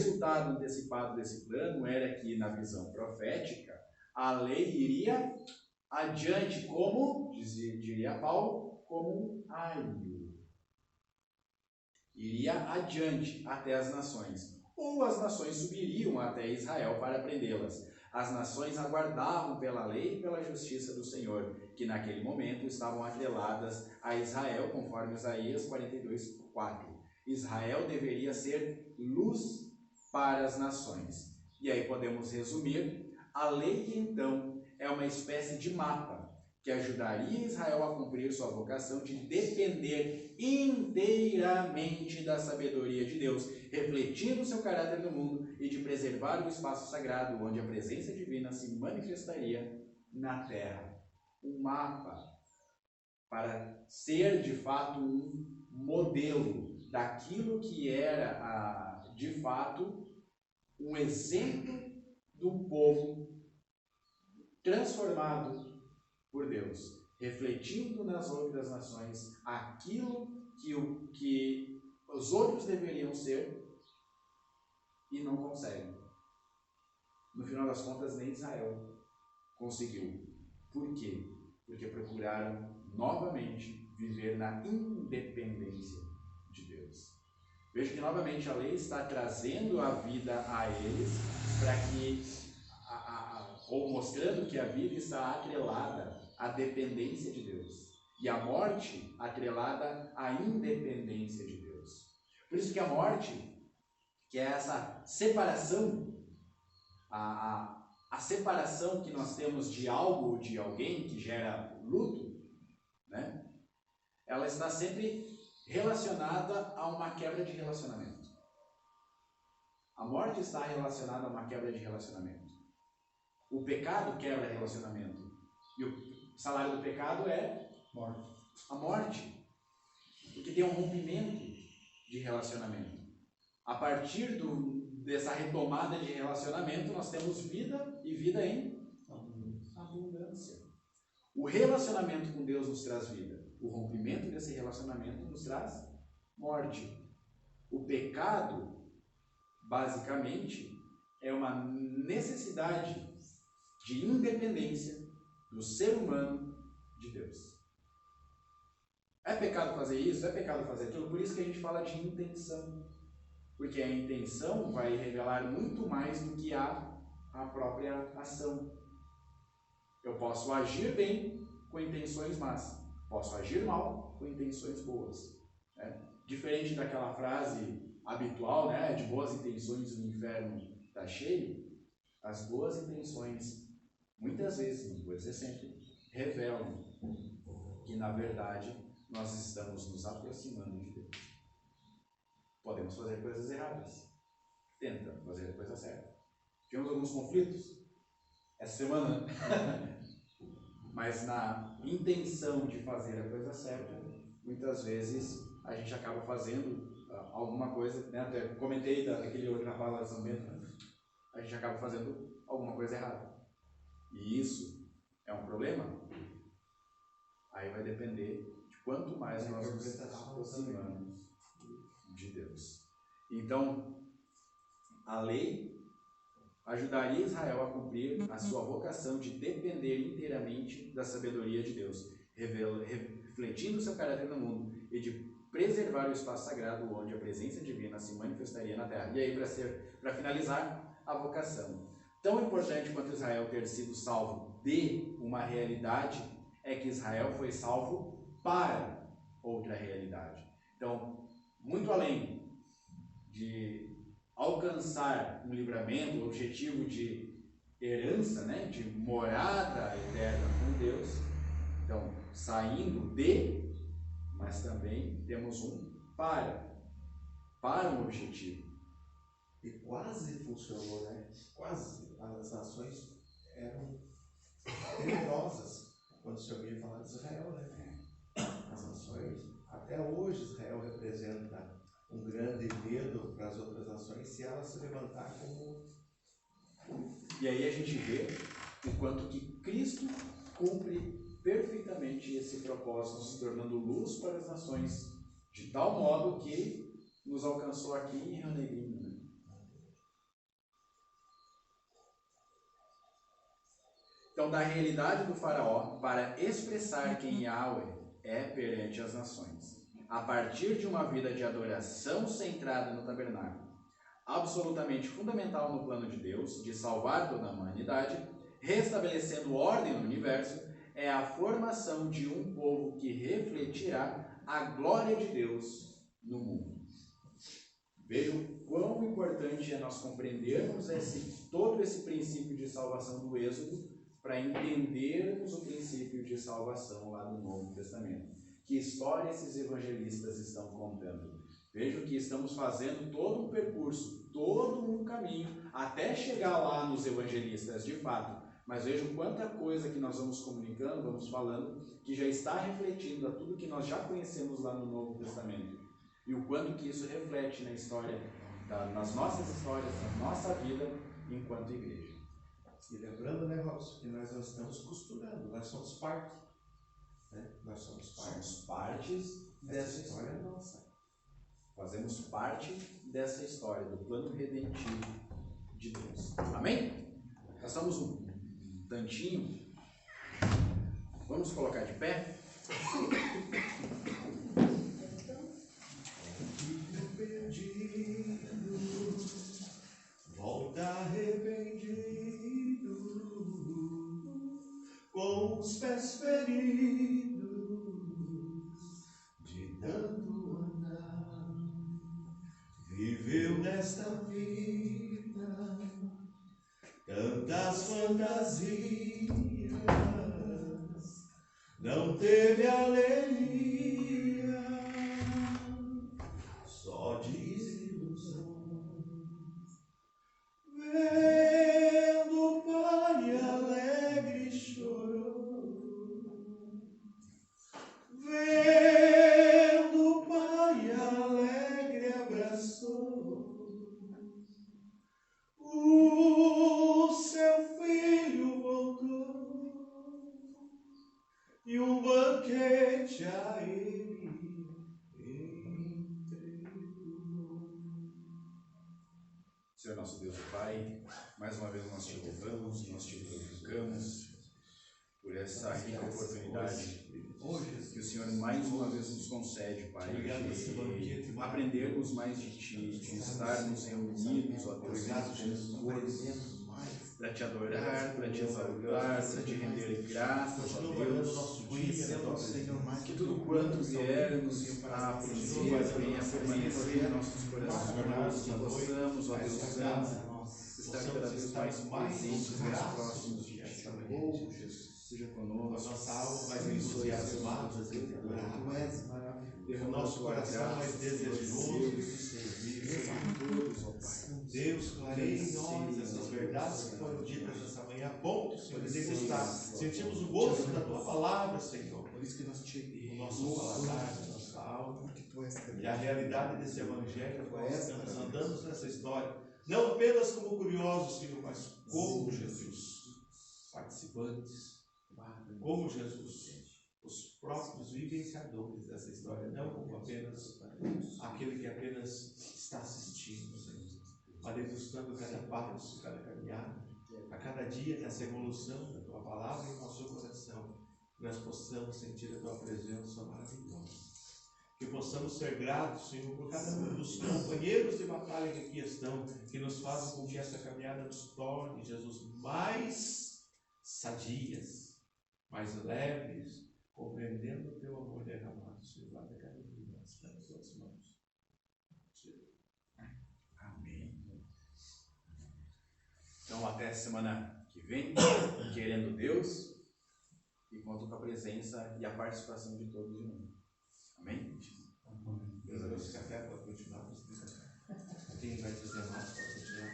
resultado antecipado desse plano era que, na visão profética, a lei iria adiante, como, diria Paulo, como um aio. Iria adiante até as nações. Ou as nações subiriam até Israel para prendê-las. As nações aguardavam pela lei e pela justiça do Senhor, que naquele momento estavam atreladas a Israel, conforme Isaías 42:4. Israel deveria ser luz para as nações. E aí podemos resumir, a lei então é uma espécie de mapa que ajudaria Israel a cumprir sua vocação de depender inteiramente da sabedoria de Deus, refletindo seu caráter no mundo e de preservar o espaço sagrado onde a presença divina se manifestaria na terra. Um mapa para ser de fato um modelo daquilo que era de fato um exemplo de um povo transformado por Deus, refletindo nas outras nações aquilo que os outros deveriam ser e não conseguem. No final das contas, nem Israel conseguiu. Por quê? Porque procuraram novamente viver na independência de Deus. Veja que novamente a lei está trazendo a vida a eles para que, ou mostrando que a vida está atrelada à dependência de Deus e a morte atrelada à independência de Deus. Por isso que a morte, que é essa separação, a separação que nós temos de algo ou de alguém que gera luto, né? Ela está sempre relacionada a uma quebra de relacionamento. A morte está relacionada a uma quebra de relacionamento. O pecado quebra relacionamento. E o salário do pecado é a morte. Porque tem um rompimento de relacionamento. A partir dessa retomada de relacionamento, nós temos vida e vida em abundância. O relacionamento com Deus nos traz vida. O rompimento desse relacionamento nos traz morte. O pecado, basicamente, é uma necessidade de independência do ser humano de Deus. É pecado fazer isso, é pecado fazer aquilo, por isso que a gente fala de intenção. Porque a intenção vai revelar muito mais do que a própria ação. Eu posso agir bem com intenções más, posso agir mal com intenções boas. Né? Diferente daquela frase habitual, né, de boas intenções o inferno está cheio, as boas intenções, muitas vezes, não vou dizer sempre, revelam que, na verdade, nós estamos nos aproximando de Deus. Podemos fazer coisas erradas, tentando fazer a coisa certa. Tivemos alguns conflitos essa semana, mas na intenção de fazer a coisa certa, muitas vezes a gente acaba fazendo alguma coisa, né? Até comentei daquele outro rapaz lá de São Bento, né? A gente acaba fazendo alguma coisa errada. E isso é um problema? Aí vai depender de quanto mais nós nos aproximamos de Deus. Então, a lei ajudaria Israel a cumprir a sua vocação de depender inteiramente da sabedoria de Deus, refletindo seu caráter no mundo e de preservar o espaço sagrado onde a presença divina se manifestaria na terra. E aí, para finalizar, a vocação. Tão importante quanto Israel ter sido salvo de uma realidade é que Israel foi salvo para outra realidade. Então, muito além de alcançar um livramento, o objetivo de herança, né, de morada eterna com Deus, então, saindo de, mas também temos um para um objetivo. E quase funcionou, né? Quase. As nações eram temerosas quando se ouvia falar de Israel, né? As nações, até hoje Israel representa um grande medo para as outras nações se ela se levantar como... E aí a gente vê o quanto que Cristo cumpre perfeitamente esse propósito, se tornando luz para as nações, de tal modo que nos alcançou aqui em Rio Negrinho. Então, da realidade do faraó para expressar quem Yahweh é perante as nações, a partir de uma vida de adoração centrada no tabernáculo, absolutamente fundamental no plano de Deus, de salvar toda a humanidade, restabelecendo ordem no universo, é a formação de um povo que refletirá a glória de Deus no mundo. Vejam quão importante é nós compreendermos todo esse princípio de salvação do Êxodo para entendermos o princípio de salvação lá do Novo Testamento. Que história esses evangelistas estão contando? Vejam que estamos fazendo todo um percurso, todo um caminho, até chegar lá nos evangelistas de fato. Mas vejam quanta coisa que nós vamos comunicando, vamos falando, que já está refletindo a tudo que nós já conhecemos lá no Novo Testamento. E o quanto que isso reflete na história, nas nossas histórias, na nossa vida enquanto igreja. E lembrando, né, Robson, que nós não estamos costurando, nós somos parte. Né? Nós somos partes dessa história nossa. Fazemos parte dessa história, do plano redentivo de Deus. Amém? Nós estamos um tantinho. Vamos colocar de pé? Volta arrependido, com os pés feridos, de tanto andar, viveu nesta vida tantas fantasias, não teve alegria, só desilusão. Vendo o pai alegre chorou, vendo o pai alegre abraçou, o seu filho voltou e um banquete a ele entregou. Senhor nosso Deus e Pai, mais uma vez nós te louvamos, nós te glorificamos por essa rica oportunidade que o Senhor mais uma vez nos concede, Pai, de aprendermos mais de Ti, de estarmos reunidos, ó Deus, para Te adorar, para Te exaltar, para Te render graças, ó Deus, que tudo quanto viermos a aprender venha permanecer em nossos corações, que possamos, ó Deus Santo, estar cada vez mais presentes, mais próximos de Ti. Seja conosco, nossa alma vai abençoe as entusiasmada, nossas o nosso coração mais desejoso de servir. Deus, clareie em nós essas verdades que foram ditas nessa manhã, a ponto, Senhor, de degustar. Sentimos o gosto da Tua palavra, Senhor. Por isso que nós te o nosso paladar, a nossa alma, e a realidade desse evangelho, nós andamos nessa história, não apenas como curiosos, Senhor, mas como Jesus, participantes. Como Jesus, os próprios vivenciadores dessa história, não como apenas aquele que apenas está assistindo, Senhor, mas degustando cada passo, cada caminhada, a cada dia nessa evolução da Tua palavra em nosso coração, que nós possamos sentir a Tua presença maravilhosa, que possamos ser gratos, Senhor, por cada um dos companheiros de batalha que aqui estão, que nos fazem com que essa caminhada nos torne, Jesus, mais sadias, mais leves, compreendendo o Teu amor derramado, Senhor, lá da cada um de nós, pelas Tuas mãos. Amém. Então, até semana que vem, querendo Deus, e conto com a presença e a participação de todos de novo. Amém? Deus abençoe. Café para continuar. Quem vai dizer mais para continuar?